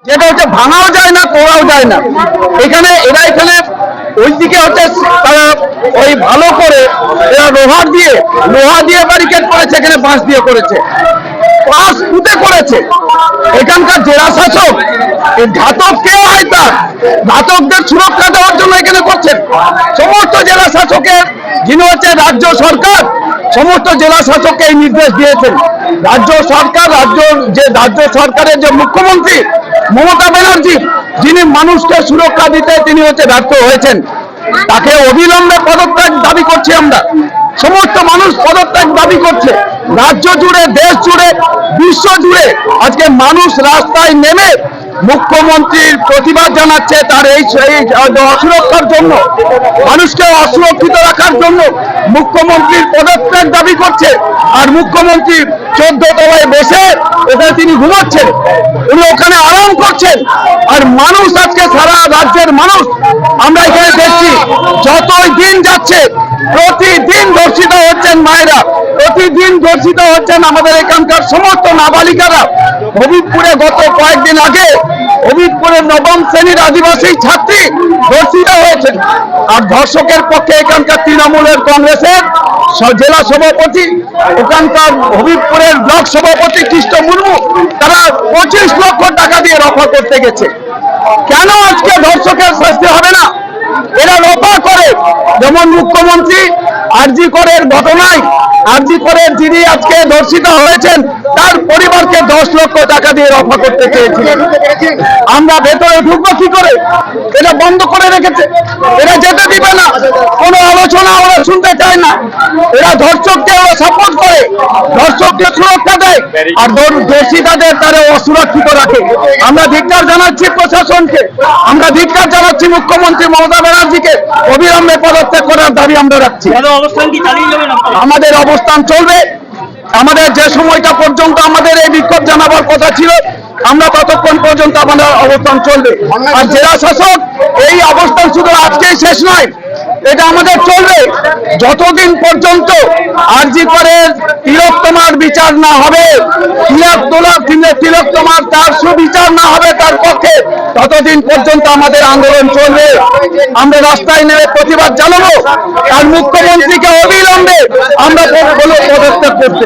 যেটা হচ্ছে ভাঙাও যায় না, তোড়াও যায় না। এখানে ওইদিকে হচ্ছে তারা ওই ভালো করে এরা লোহা দিয়ে ব্যারিকেড করেছে, এখানে বাঁশ দিয়ে করেছে, বাঁশ পুঁতে করেছে। এখানকার জেলা শাসক ঘাতক কে হয়, তার ঘাতকদের সুরক্ষা দেওয়ার জন্য এখানে করছেন। সমস্ত জেলা শাসকের যিনি হচ্ছে রাজ্য সরকার, সমস্ত জেলা শাসককে এই নির্দেশ দিয়েছেন। রাজ্য সরকারের যে মুখ্যমন্ত্রী মমতা ব্যানার্জি, যিনি মানুষকে সুরক্ষা দিতে তিনি হচ্ছে ব্যর্থ হয়েছেন, তাকে অবিলম্বে পদত্যাগ দাবি করছি আমরা। সমস্ত মানুষ পদত্যাগ দাবি করছে। রাজ্য জুড়ে, দেশ জুড়ে, বিশ্ব জুড়ে আজকে মানুষ রাস্তায় নেমে মুখ্যমন্ত্রীর প্রতিবাদ জানাচ্ছে। তার এই অসুরক্ষার জন্য, মানুষকে অসুরক্ষিত রাখার জন্য মুখ্যমন্ত্রীর পদত্যাগ দাবি করছে। আর মুখ্যমন্ত্রী 14 তলায় বসে ওখানে তিনি ঘুমাচ্ছেন, উনি ওখানে আরাম করছেন। আর মানুষ আজকে, সারা রাজ্যের মানুষ আমরা এখানে দেখছি, যতই দিন যাচ্ছে প্রতিদিন ধর্ষিত হচ্ছেন মায়েরা, প্রতিদিন ধর্ষিত হচ্ছেন আমাদের এখানকার সমস্ত নাবালিকারা। হবিবপুরে গত কয়েকদিন আগে হবিবপুরের 9ম শ্রেণীর আদিবাসী ছাত্রী ধর্ষিত হয়েছেন। আর ধর্ষকের পক্ষে এখানকার তৃণমূলের কংগ্রেসের জেলা সভাপতি, ওখানকার হবিবপুরের ব্লক সভাপতি কৃষ্ণ মুর্মু, তারা 25 লক্ষ টাকা দিয়ে রফা করতে গেছে। কেন আজকে ধর্ষকের শাস্তি হবে না? এরা রফা করে, যেমন মুখ্যমন্ত্রী আরজি করের ঘটনায়, আরজি করের যিনি আজকে ধর্ষিত হয়েছেন তার পরিবারকে 10 লক্ষ টাকা দিয়ে রফা করতে চেয়েছিলেন। আমরা ভেতরে ঢুকবো কি করে? এটা বন্ধ করে রেখেছে, এরা যেতে দিবে না, কোনো আলোচনা ওরা শুনতে চায় না। এরা ধর্ষককে ওরা সাপোর্ট করে, ধর্ষককে সুরক্ষা দেয়, আর দোষীদের তারা অসুরক্ষিত রাখে। আমরা ধিক্কার জানাচ্ছি প্রশাসনকে, আমরা ধিক্কার জানাচ্ছি মুখ্যমন্ত্রী মমতা ব্যানার্জিকে। অবিলম্বে পদত্যাগ করার দাবি আমরা রাখছি। আমাদের অবস্থান চলবে। আমাদের যে সময়টা পর্যন্ত আমাদের এই বিক্ষোভ জানাবার কথা ছিল, আমরা ততক্ষণ পর্যন্ত আমাদের অবস্থান চলবে। আর জেলা শাসক, এই অবস্থান শুধু আজকেই শেষ নয়, এটা আমাদের চলবে যতদিন পর্যন্ত আরজি করের তিলোত্তমার বিচার না হবে, তিলোত্তমার তার সুবিচার না হবে তার পক্ষে, ততদিন পর্যন্ত আমাদের আন্দোলন চলবে। আমরা রাস্তায় নেমে প্রতিবাদ জানাবো, আর মুখ্যমন্ত্রীকে অবিলম্বে আমরা পদত্যাগ করতে।